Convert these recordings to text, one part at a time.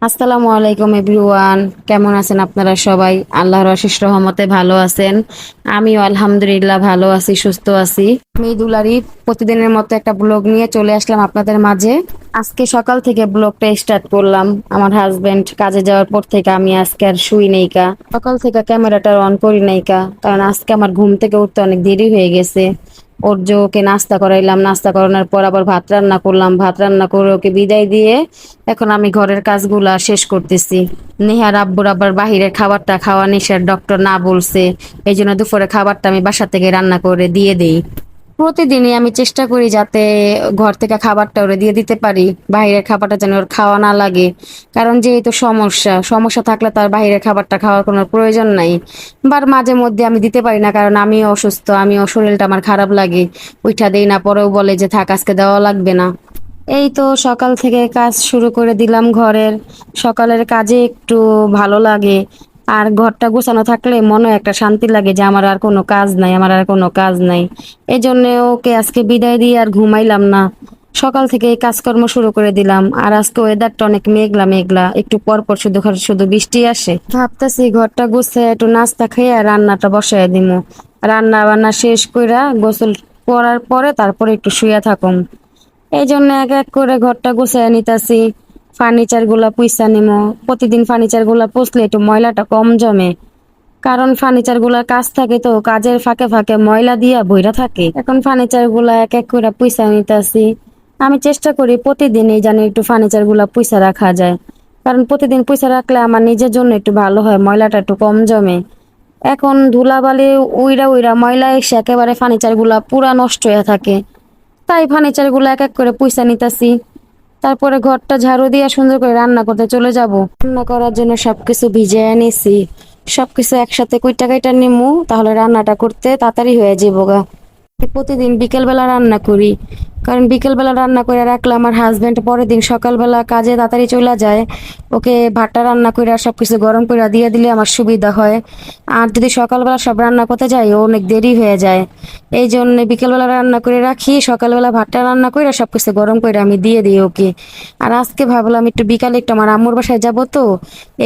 আসসালামু আলাইকুম এভরিওয়ান। কেমন আছেন আপনারা সবাই? আল্লাহর অশেষ রহমতে ভালো আছেন। আমিও আলহামদুলিল্লাহ ভালো আছি, সুস্থ আছি। আমি দুলারি প্রতিদিনের মতো একটা ব্লগ নিয়ে চলে আসলাম আপনাদের মাঝে। আজকে সকাল থেকে ব্লগটা স্টার্ট করলাম। আমার হাজবেন্ড কাজে যাওয়ার পর থেকে আমি আজকে আর শুই নেইকা, সকাল থেকে ক্যামেরাটা অন করি নাইকা, কারণ আজকে আমার ঘুম থেকে উঠতে অনেক দেরি হয়ে গেছে। ওর যে ওকে নাস্তা করাইলাম, নাস্তা করানোর পর আবার ভাত রান্না করলাম, ভাত রান্না করে ওকে বিদায় দিয়ে এখন আমি ঘরের কাজগুলা শেষ করতেছি। নেহার আব্বুর আবার বাহিরের খাবারটা খাওয়া নিষেধ, ডক্টর না বলছে। এই জন্য দুপুরে খাবারটা আমি বাসা থেকে রান্না করে দিয়ে দেই। প্রতিদিনই আমি চেষ্টা করি যাতে ঘর থেকে খাবারটা ওরে দিয়ে দিতে পারি, বাইরের খাবারটা যেন ওর খাওয়া না লাগে। কারণ যেহেতু সমস্যা সমস্যা থাকলে তার বাইরের খাবারটা খাওয়ার কোনো প্রয়োজন নাই। মাঝে মধ্যে আমি দিতে পারি না, কারণ আমিও অসুস্থ, আমিও শরীরটা আমার খারাপ লাগে। উঠা দেই না, পরেও বলে যে থাক আজকে দেওয়া লাগবে না। এই তো সকাল থেকে কাজ শুরু করে দিলাম ঘরের। সকালের কাজে একটু ভালো লাগে, আর ঘরটা গোছানো থাকলে মনে একটা শান্তি লাগে যে আমার আর কোনো কাজ নাই, আমার আর কোনো কাজ নাই। এই জন্য ওকে আজকে বিদায় দিয়ে আর ঘুমাইলাম না, সকাল থেকে এই কাজকর্ম শুরু করে দিলাম। আর আজকে ওয়েদারটা অনেক মেঘলা মেঘলা, একটু পর পর শুধু শুধু বৃষ্টি আসে। ভাবতেছি ঘরটা গুছিয়ে একটু নাস্তা খেয়ে আর রান্নাটা বসায় দিমু। রান্না বান্না শেষ কইরা গোসল করার পরে তারপরে একটু শুয়ে থাকুম। এই জন্য এক এক করে ঘরটা গুছিয়ে নিতেছি। ফার্নিচার গুলা পুইসা নিমো। প্রতিদিন ফার্নিচার গুলা পুষলে একটু ময়লাটা কম জমে, কারণ ফার্নিচার গুলার কাজ থাকে, তো কাজের ফাঁকে ফাঁকে ময়লা দিয়া বইরা থাকে। এখন ফার্নিচার গুলা এক এক করে পুইসা নিতেছি। আমি চেষ্টা করি প্রতিদিনই যেন একটু ফার্নিচার গুলা পুইসা রাখা যায়, কারণ প্রতিদিন পুইসা রাখলে আমার নিজের জন্য একটু ভালো হয়, ময়লাটা একটু কম জমে। এখন ধুলাবালি উইরা উইরা ময়লা এসে একেবারে ফার্নিচার গুলা পুরা নষ্ট হয়ে থাকে। তাই ফার্নিচার গুলো এক এক করে পুইসা নিতেছি। তারপরে ঘরটা ঝাড়ু দিয়ে সুন্দর করে রান্না করতে চলে যাব। রান্না করার জন্য সবকিছু ভিজিয়ে নিছি। সবকিছু একসাথে কুইটা কাইটা নিমু, তাহলে রান্নাটা করতে তাড়াতাড়ি হয়ে যাবো গা। প্রতিদিন বিকেল বেলা রান্না করি, কারণ বিকেল বেলা রান্না করে রাখলে আমার হাজবেন্ড পরের দিন সকালবেলা কাজে তাড়াতাড়ি চলে যায়। ওকে ভাতটা রান্না করে সবকিছু গরম করে দিয়ে দিলে আমার সুবিধা হয়। আর যদি সকালবেলা সব রান্না করতে যাই ও অনেক দেরি হয়ে যায়। এই জন্য বিকেলবেলা রান্না করে রাখি, সকালবেলা ভাতটা রান্না করে সবকিছু গরম করে আমি দিয়ে দিই ওকে। আর আজকে ভাবলাম একটু বিকালে একটু আমার আম্মুর বাসায় যাব, তো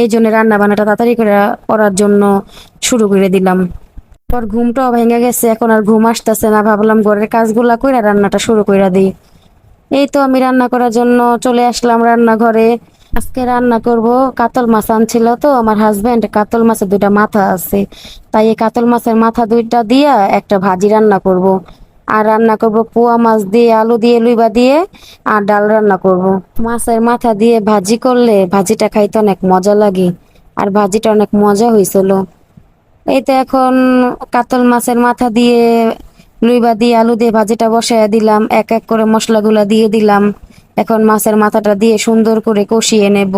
এই জন্য রান্না বান্নাটা তাড়াতাড়ি করে করার জন্য শুরু করে দিলাম। পর ঘুমটাও ভেঙে গেছে, এখন আর ঘুম আসতেছে না, ভাবলাম ঘরের কাজগুলা কইরা রান্নাটা শুরু কইরা দিই। এই তো আমি রান্না করার জন্য চলে আসলাম রান্নাঘরে। আজকে রান্না করব কাতল মাছ আনছিল, তো আমার হাজবেন্ড কাতল মাছের দুইটা মাথা আছে, তাই এই কাতল মাছের মাথা দুইটা দিয়া একটা ভাজি রান্না করব। আর রান্না করব পোয়া মাছ দিয়ে, আলু দিয়ে, লুইবা দিয়ে, আর ডাল রান্না করব। মাছের মাথা দিয়ে ভাজি করলে ভাজিটা খাইতে অনেক মজা লাগে, আর ভাজিটা অনেক মজা হয়েছিল। এই তো এখন কাতল মাছের মাথা দিয়ে, লুইবা দিয়ে, আলু দিয়ে ভাজিটা বসায় দিলাম, এক এক করে মশলাগুলা দিয়ে দিলাম। এখন মাছের মাথাটা দিয়ে সুন্দর করে কষিয়ে নেব।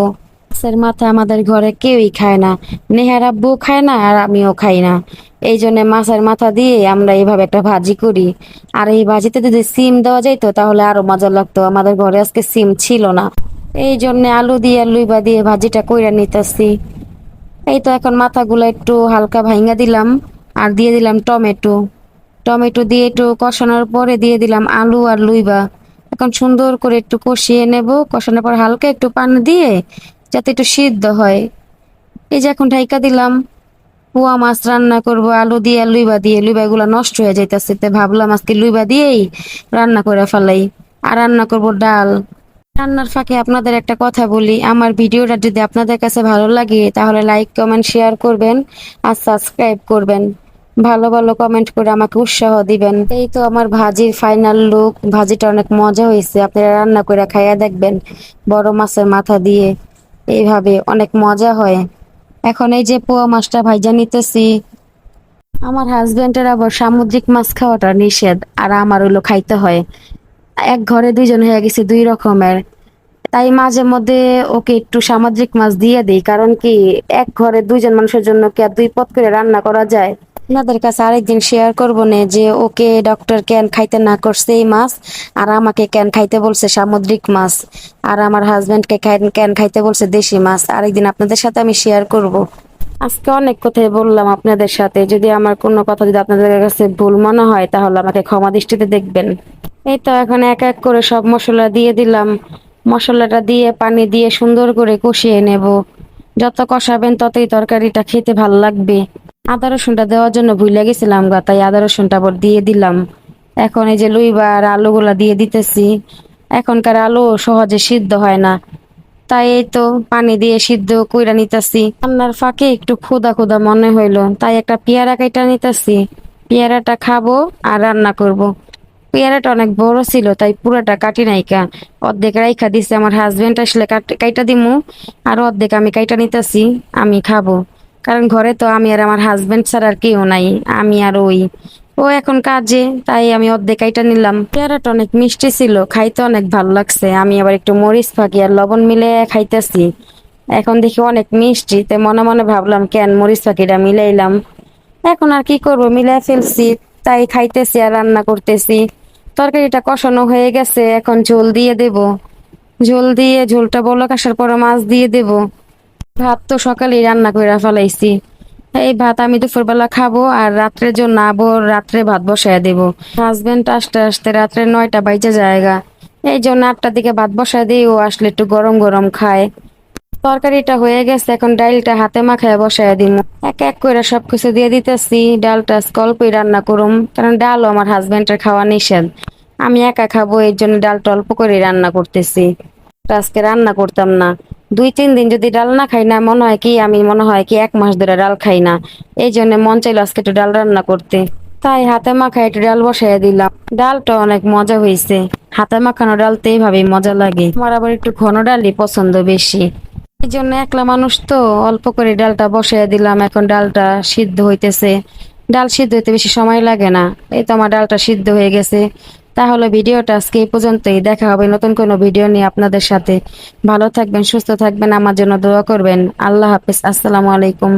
মাছের মাথা আমাদের ঘরে কেউই খায় না, নেহার আব্বু খায় না আর আমিও খাই না। এই জন্য মাছের মাথা দিয়ে আমরা এইভাবে একটা ভাজি করি। আর এই ভাজিতে যদি সিম দেওয়া যাইতো তাহলে আরো মজা লাগতো, আমাদের ঘরে আজকে সিম ছিল না। এই জন্য আলু দিয়ে আর লুইবা দিয়ে ভাজিটা কইরা নিতেছি। এই তো এখন মাথাগুলো একটু হালকা ভাঙা দিলাম, আর দিয়ে দিলাম টমেটো। টমেটো দিয়ে একটু কষানোর পরে দিয়ে দিলাম আলু আর লুইবা। এখন সুন্দর করে একটু কষিয়ে নেব, কষানোর পর হালকা একটু পানি দিয়ে যাতে একটু সিদ্ধ হয়। এই যে এখন ঢাইকা দিলাম। পোয়া মাছ রান্না করব আলু দিয়ে আর লুইবা দিয়ে, লুইবা গুলা নষ্ট হয়ে যাইতেছে, তো ভাবলাম আজকে লুইবা দিয়েই রান্না করে ফেলাই। আর রান্না করব ডাল। রান্নার ফাঁকে আপনাদের একটা কথা বলি, আমার ভিডিওটা যদি আপনাদের কাছে ভালো লাগে তাহলে লাইক কমেন্ট শেয়ার করবেন, আর সাবস্ক্রাইব করবেন। ভালো ভালো কমেন্ট করে আমাকে উৎসাহ দিবেন। এই তো আমার ভাজির ফাইনাল লুক। ভাজিটা অনেক মজা হয়েছে, আপনারা রান্না করে খাইয়া দেখবেন। বড় মাছের মাথা দিয়ে এইভাবে অনেক মজা হয়। এখন এই যে পোয়া মাছটা ভাইজা নিতেছি। আমার হাজবেন্ডের আবার সামুদ্রিক মাছ খাওয়াটা নিষেধ, আর আমার হইলো খাইতে হয়। এক ঘরে দুইজন হয়ে গেছে দুই রকমের, তাই মাঝে মধ্যে ওকে একটু সামুদ্রিক মাছ দিয়ে দিই। কারণ কি, এক ঘরে দুইজন মানুষের জন্য কি আর দুই পদ করে রান্না করা যায়? আপনাদের কাছে আরেকদিন শেয়ার করবো না যে ওকে ডক্টর কেন খাইতে না করছে এই মাছ, আর আমাকে কেন খাইতে বলছে সামুদ্রিক মাছ, আর আমার হাজবেন্ডকে কেন খাইতে বলছে দেশি মাছ। আরেকদিন আপনাদের সাথে আমি শেয়ার করব। আজকে অনেক কথাই বললাম আপনাদের সাথে, যদি আমার কোনো কথা যদি আপনাদের কাছে ভুল মনে হয় তাহলে আমাকে ক্ষমা দৃষ্টিতে দেখবেন। এই তো এখন এক এক করে সব মশলা দিয়ে দিলাম। মশলাটা দিয়ে পানি দিয়ে সুন্দর করে কষিয়ে নেব। যত কষাবেন ততই তরকারিটা খেতে ভালো লাগবে। আদা রসুনটা দেওয়ার জন্য ভুলে গেছিলাম গা, তাই আদা রসুনটা আবার দিয়ে দিলাম। এখন এই যে লইবার আলুগুলা দিয়ে দিতেছি। এখনকার আলু সহজে সিদ্ধ হয় না, তাই এই তো পানি দিয়ে সিদ্ধ কইরা নিতেছি। রান্নার ফাঁকে একটু ক্ষুধা ক্ষুধা মনে হইলো, তাই একটা পেয়ারা কাইটা নিতেছি। পেয়ারাটা খাবো আর রান্না করব। পেয়ারাটা অনেক বড় ছিল, তাই পুরোটা কাটি নাইকা, অর্ধেক রাইখা দিছে। আমার হাজবেন্ড আসলে কাইটা দিমু, আর অর্ধেক আমি কাইটা নিতেছি, আমি খাবো। কারণ ঘরে তো আমি আর আমার হাজবেন্ড ছাড়া আর কেউ নাই, আমি আর ও এখন কাজে, তাই আমি অর্ধেক কাইটা নিলাম। পেয়ারাটা অনেক মিষ্টি ছিল, খাইতে অনেক ভালো লাগছে। আমি আবার একটু মরিচ ফাঁকি আর লবণ মিলে খাইতেছি। এখন দেখি অনেক মিষ্টি, তাই মনে মনে ভাবলাম কেন মরিচ ফাঁকিটা মিলাইলাম। এখন আর কি করব, মিলাই ফেলছি, তাই খাইতেছি আর রান্না করতেছি। তরকারিটা কষানো হয়ে গেছে, এখন ঝোল দিয়ে দেব। ঝোল দিয়ে ঝোলটা বলক আসার পর মাছ দিয়ে দেব। ভাত তো সকালেই রান্না করে ফেলাইছি। এই ভাত আমি দুপুরবেলা খাবো, আর রাত্রের জন্য আবার রাত্রে ভাত বসায় দেব। হাজবেন্ড আসতে আসতে রাত্রে 9টা বাইজে জায়গা, এই জন্য 8টার দিকে ভাত বসায় দিই, ও আসলে একটু গরম গরম খায়। তরকারিটা হয়ে গেছে, এখন ডালটা হাতে মাখায় বসায় দিম। এক এক করে সবকিছু দিয়ে দিতেছি। ডালটা অল্পই রান্না করুম, কারণ ডালও আমার হাজবেন্ডের খাওয়া নিষেধ। আমি একা খাবো, এই জন্য ডালটা অল্প করে রান্না করতেছি। আজকে রান্না করতাম না। 2-3 দিন যদি ডাল না খাই না, মনে হয় কি 1 মাস ধরে ডাল খাই না। এই জন্য মন চাইলো আজকে একটু ডাল রান্না করতে, তাই হাতে মাখায় একটু ডাল বসাই দিলাম। ডালটা অনেক মজা হয়েছে। হাতে মাখানো ডাল তো এইভাবেই মজা লাগে। আমার আবার একটু ঘন ডালই পছন্দ বেশি। এই জন্য একলা মানুষ তো অল্প করে ডালটা বসাই দিলাম। এখন ডালটা সিদ্ধ হইতেছে। ডাল সিদ্ধ হইতে বেশি সময় লাগে না। এই তো আমার ডালটা সিদ্ধ হয়ে গেছে। তাহলে ভিডিওটা আজকে এই পর্যন্তই। দেখা হবে নতুন কোনো ভিডিও নিয়ে আপনাদের সাথে। ভালো থাকবেন, সুস্থ থাকবেন, আমার জন্য দোয়া করবেন। আল্লাহ হাফেজ, আসসালামু আলাইকুম।